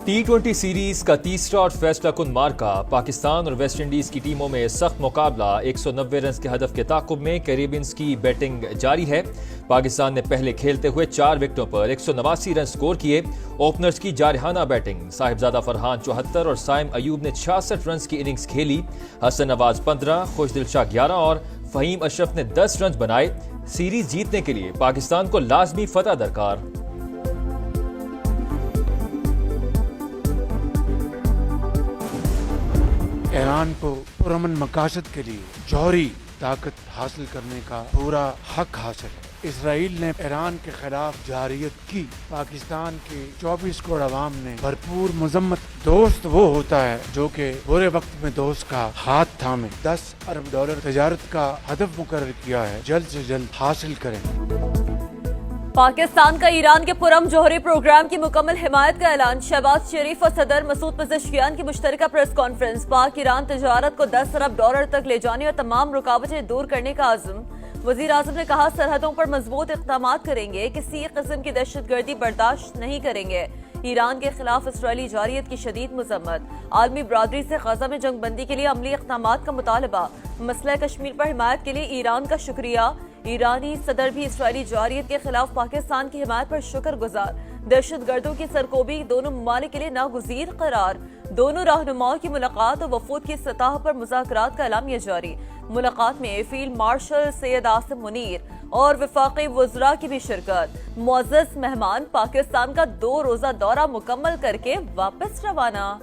टी20 series का तीसरा और फैसला कुन मार्का पाकिस्तान और वेस्ट इंडीज की टीमों में सख्त मुकाबला। 190 रन के हदफ के ताकुब में कैरेबियंस की बैटिंग जारी है। पाकिस्तान ने पहले खेलते हुए 4 विकेटों पर 189 रन स्कोर किए। ओपनर्स की जारहाना बैटिंग, साहिबजादा फरहान 74 और साइम अयूब ने 66 रन की इनिंग्स खेली। हसन नवाज 15, खुशदिल शाह 11 और फहीम अशरफ ने 10 रन बनाए। सीरीज जीतने के लिए पाकिस्तान को लाजमी फतह दरकार। ईरान को पुरअमन मकासद के लिए जौहरी ताकत हासिल करने का पूरा हक हासिल है। इसराइल ने ईरान के खिलाफ जारियत की। पाकिस्तान के 24 करोड़ अवाम ने भरपूर मजम्मत। दोस्त वो होता है जो कि बुरे वक्त में दोस्त का हाथ थामे। $10 अरब तजारत का हदफ मुकर्रर किया है, जल्द से जल्द हासिल करें। पाकिस्तान का ईरान के पुरम जौहरी प्रोग्राम की मुकम्मल हिमायत का ऐलान। शहबाज शरीफ और सदर मसूद पज़ेश्कियान की मुश्तरका प्रेस कॉन्फ्रेंस। पाक ईरान तजारत को $10 अरब तक ले जाने और तमाम रुकावटें दूर करने का आज़म। वज़ीर आज़म ने कहा, सरहदों पर मजबूत इक़दाम करेंगे, किसी किस्म की दहशतगर्दी बर्दाश्त नहीं करेंगे। ईरान के खिलाफ इसराइली जारियत की शदीद मजम्मत। आलमी बरादरी से गजा में जंग बंदी के लिए अमली इक़दामात का मुतालबा। मसला कश्मीर पर हिमायत के लिए ईरान का शुक्रिया। ईरानी सदर भी इसराइली जारियत के खिलाफ पाकिस्तान की हिमायत पर शुक्रगुजार। दहशत गर्दों की सरकोबी दोनों ममालिक के लिए नागुज़ीर करार। दोनों रहनुमाओं की मुलाकात और वफूद की सतह पर मुज़ाकरात का एलामिया जारी। मुलाकात में फील्ड मार्शल सैयद आसिम मुनीर और वफाकी वज़रा की भी शिरकत। मुअज़्ज़ज़ मेहमान पाकिस्तान का 2 रोज़ा दौरा मुकम्मल करके वापस रवाना।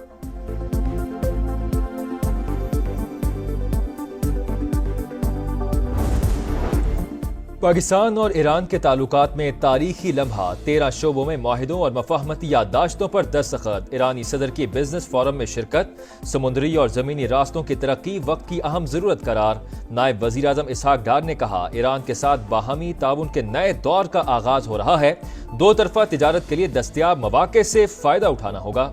पाकिस्तान और ईरान के ताल्लुकात में तारीखी लम्हा। 13 शोबों में मुआहिदों और मफाहमती याददाश्तों पर दस्तखत। ईरानी सदर की बिजनेस फोरम में शिरकत। समुद्री और जमीनी रास्तों की तरक्की वक्त की अहम जरूरत करार। नायब वजीर आजम इसहाक डार ने कहा, ईरान के साथ बाहमी ताउन के नए दौर का आगाज हो रहा है। 2 तरफा तिजारत के लिए दस्तयाब मौके से फायदा उठाना होगा।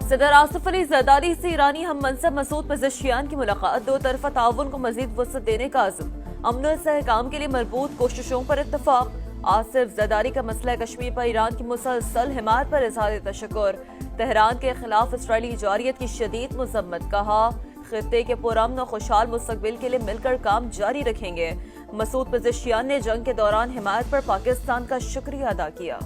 सदर आसिफ अली जरदारी से ईरानी हम मनसब मसूद पज़ेश्कियान की मुलाकात। 2 तरफा ताउन को मजीद वसअत देने का आज़म। अमन और इस्तेहकाम के लिए मजबूत कोशिशों पर इत्तफाक। आसिफ जरदारी का मसला कश्मीर पर ईरान की मुसलसल हिमायत पर इज़हार तशक्कुर। तेहरान के खिलाफ इसराइली जारियत की शदीद मजम्मत। कहा, खित्ते के पुरअमन और खुशहाल मुस्तकबिल के लिए मिलकर काम जारी रखेंगे। मसूद पज़ेश्कियान ने जंग के दौरान हिमायत पर पाकिस्तान का शुक्रिया अदा किया।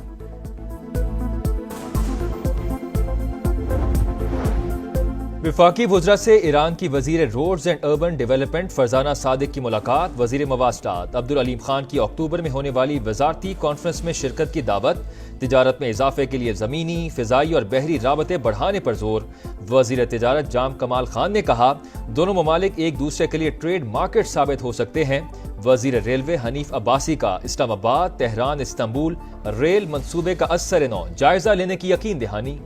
वफाकी वज़रा से ईरान की वज़ीर roads and urban development Farzana Sadiq की मुलाकात। वज़ीर मवासलात अब्दुल अलीम खान की अक्टूबर में होने वाली वज़ारती कॉन्फ्रेंस में शिरकत की दावत। तिजारत में इजाफे के लिए ज़मीनी, फ़िज़ाई और बहरी राबते बढ़ाने पर जोर। वज़ीर तिजारत जाम कमाल खान ने कहा, दोनों ममालिक एक दूसरे के लिए ट्रेड मार्केट साबित हो सकते हैं। वज़ीर रेलवे हनीफ अब्बासी का इस्लामाबाद तेहरान इस्तांबुल रेल मंसूबे का असर-ए-नौ जायजा लेने की यकीन दहानी।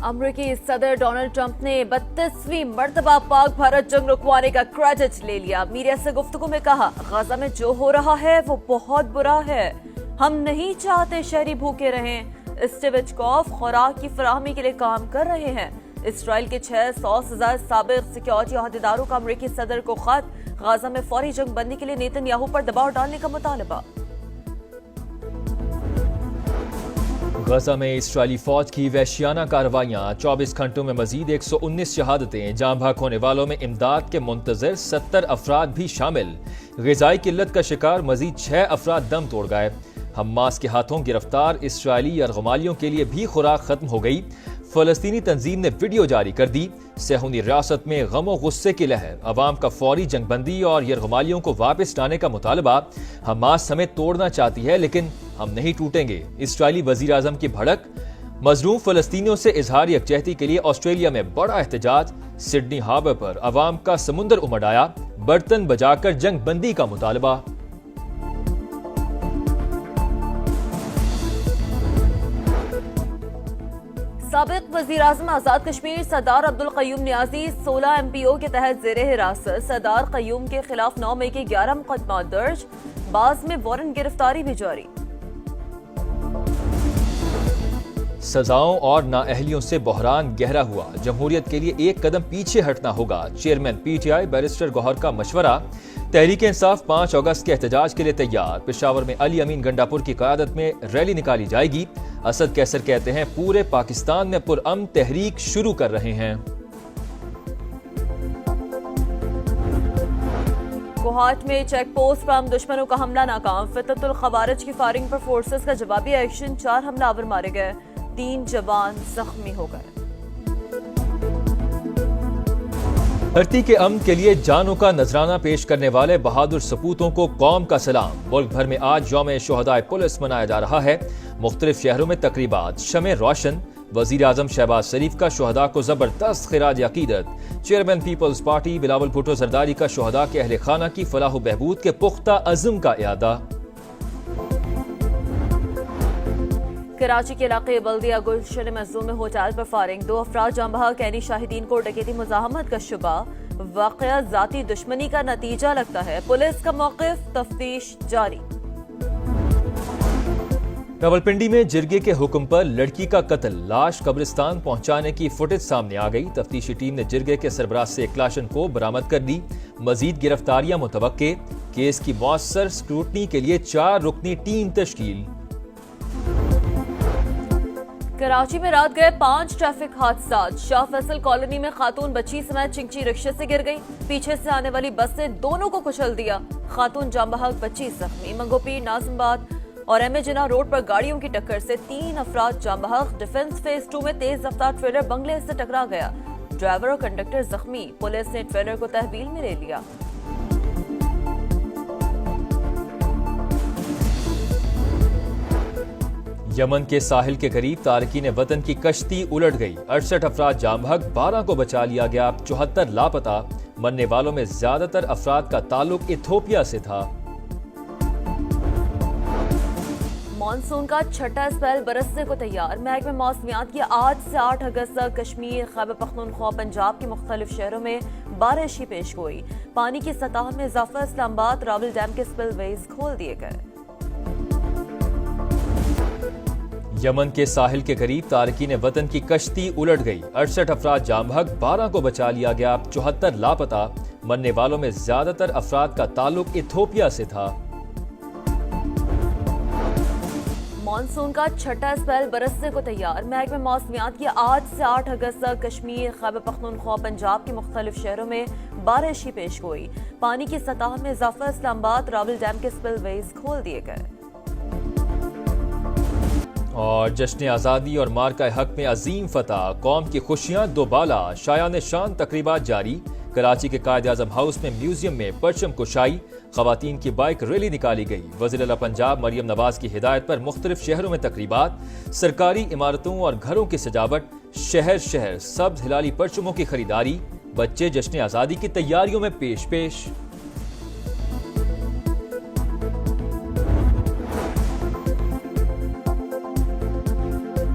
अमरीकी सदर डोनाल्ड ट्रंप ने 32वीं मर्तबा पाक भारत जंग रुकवाने का क्रेडिट ले लिया। मीडिया से गुफ्तगू में कहा, गजा में जो हो रहा है वो बहुत बुरा है। हम नहीं चाहते शहरी भूखे रहें। स्टिविचकॉफ खुराक की फराहमी के लिए काम कर रहे हैं। इसराइल के 600 से ज्यादा साबिक सिक्योरिटी अहदेदारों का अमरीकी सदर को खत। गजा में फौरी जंग बंदी के लिए नेतन्याहू पर दबाव डालने का मुतालबा। गजा में इसराइली फौज की वहशियाना कार्रवाइयां। 24 घंटों में मजीद 119 शहादतें। जाँ भाग होने वालों में इमदाद के मुंतजर 70 अफराद भी शामिल। ग़िज़ाई किल्लत का शिकार मजीद 6 अफराद दम तोड़ गए। हमास के हाथों गिरफ्तार इसराइली यरगमालियों के लिए भी खुराक खत्म हो गई। फलस्तीनी तंजीम ने वीडियो जारी कर दी। सहूनी रियासत में गम और गुस्से की लहर। अवाम का फौरी जंगबंदी और यरगमालियों को वापस लाने का मुतालबा। हमास हमें तोड़ना चाहती है लेकिन हम नहीं टूटेंगे। इसराइली वजीर आजम की भड़क। मजलूम फलस्तीनियों से इजहार यकजहती के लिए ऑस्ट्रेलिया में बड़ा एहतजाज। सिडनी हार्बर पर अवाम का समुंदर उमड़ आया। बर्तन बजाकर जंग बंदी का मुतालबा। साबिक वज़ीर आज़म आज़ाद कश्मीर सरदार अब्दुल क़य्यूम नियाज़ी 16 MPO के तहत ज़ेरे हिरासत। सरदार क़य्यूम के खिलाफ 9 मई के 11 मुकदमा दर्ज। बाज़ में वारंट गिरफ्तारी भी जारी। سزاؤں اور نااہلیوں سے بحران گہرا ہوا، جمہوریت کے لیے ایک قدم پیچھے ہٹنا ہوگا، chairman P T I barrister Gohar کا مشورہ۔ تحریک انصاف 5 اگست کے احتجاج کے لیے تیار، پشاور میں علی امین گنڈاپور کی قیادت میں ریلی نکالی جائے گی۔ اسد کیسر کہتے ہیں پورے پاکستان میں پرامن تحریک شروع کر رہے ہیں۔ کوہاٹ میں چیک پوسٹ پر دشمنوں کا حملہ ناکام، فتنۃ الخوارج کی فائرنگ پر فورسز کا جوابی ایکشن، 4 حملہ آور مارے گئے، 3 جوان زخمی ہو گئے۔ دھرتی کے امن کے لیے جانوں کا نذرانہ پیش کرنے والے بہادر سپوتوں کو قوم کا سلام۔ ملک بھر میں آج یوم شہدائے پولیس منایا جا رہا ہے، مختلف شہروں میں تقریبات، شمع روشن۔ وزیر اعظم شہباز شریف کا شہداء کو زبردست خراج عقیدت، چیئرمین پیپلز پارٹی بلاول بھٹو زرداری کا شہداء کے اہل خانہ کی فلاح و بہبود کے پختہ عزم کا اعادہ۔ کراچی کے علاقے بلدیہ گلشن مظلوم میں ہوٹل پر فائرنگ، 2 افراد جاں بحق، عینی شاہدین کو ڈکیتی مزاحمت کا شبہ، واقعہ ذاتی دشمنی کا نتیجہ لگتا ہے، پولیس کا موقف، تفتیش جاری۔ راولپنڈی میں جرگے کے حکم پر لڑکی کا قتل، لاش قبرستان پہنچانے کی فوٹیج سامنے آ گئی، تفتیشی ٹیم نے جرگے کے سربراہ سے کلاشن کو برآمد کر لی، مزید گرفتاریاں متوقع، کیس کی مؤثر سکروٹنی کے لیے 4 رکنی ٹیم تشکیل۔ کراچی میں رات گئے 5 ٹریفک حادثات، شاہ فیصل کالونی میں خاتون بچی سمیت چنگچی رکشے سے گر گئی، پیچھے سے آنے والی بس نے دونوں کو کچل دیا، خاتون جاں بحق بچی زخمی۔ منگوپیر ناظم آباد اور ایم اے جناح روڈ پر گاڑیوں کی ٹکر سے 3 افراد جاں بحق، ڈیفنس فیز 2 میں تیز رفتار ٹریلر بنگلے سے ٹکرا گیا، ڈرائیور اور کنڈکٹر زخمی، پولیس نے ٹریلر کو تحویل میں لے لیا۔ یمن کے ساحل کے قریب تارکین وطن کی کشتی الٹ گئی، 68 افراد جاں بحق، 12 کو بچا لیا گیا، 74 لاپتہ، مرنے والوں میں زیادہ تر افراد کا تعلق ایتھوپیا سے تھا۔ مانسون کا چھٹا اسپیل برسنے کو تیار، محکمہ موسمیات کی آج سے 8 اگست تک کشمیر، خیبر پختونخوا، پنجاب کے مختلف شہروں میں بارش کی پیش گوئی، پانی کی سطح میں اضافہ، اسلام آباد راول ڈیم کے اسپل ویز کھول دیے گئے۔ یمن کے ساحل کے قریب تارکین وطن کی کشتی الٹ گئی، 68 افراد جاں بحق، 12 کو بچا لیا گیا، 74 لاپتہ، مرنے والوں میں زیادہ تر افراد کا تعلق ایتھوپیا سے تھا۔ مانسون کا چھٹا اسپیل برسنے کو تیار، محکمہ موسمیات کی آج سے 8 اگست تک کشمیر، خیبر پختونخوا، پنجاب کے مختلف شہروں میں بارش کی پیش گوئی، پانی کی سطح میں اضافہ، اسلام آباد راول ڈیم کے اسپل ویز کھول دیے گئے۔ اور جشن آزادی اور مارکہ حق میں عظیم فتح، قوم کی خوشیاں دوبالا، شایان شان تقریبات جاری، کراچی کے قائد اعظم ہاؤس میں میوزیم میں پرچم کشائی، خواتین کی بائک ریلی نکالی گئی، وزیر اعلیٰ پنجاب مریم نواز کی ہدایت پر مختلف شہروں میں تقریبات، سرکاری عمارتوں اور گھروں کی سجاوٹ، شہر شہر سبز ہلالی پرچموں کی خریداری، بچے جشن آزادی کی تیاریوں میں پیش پیش۔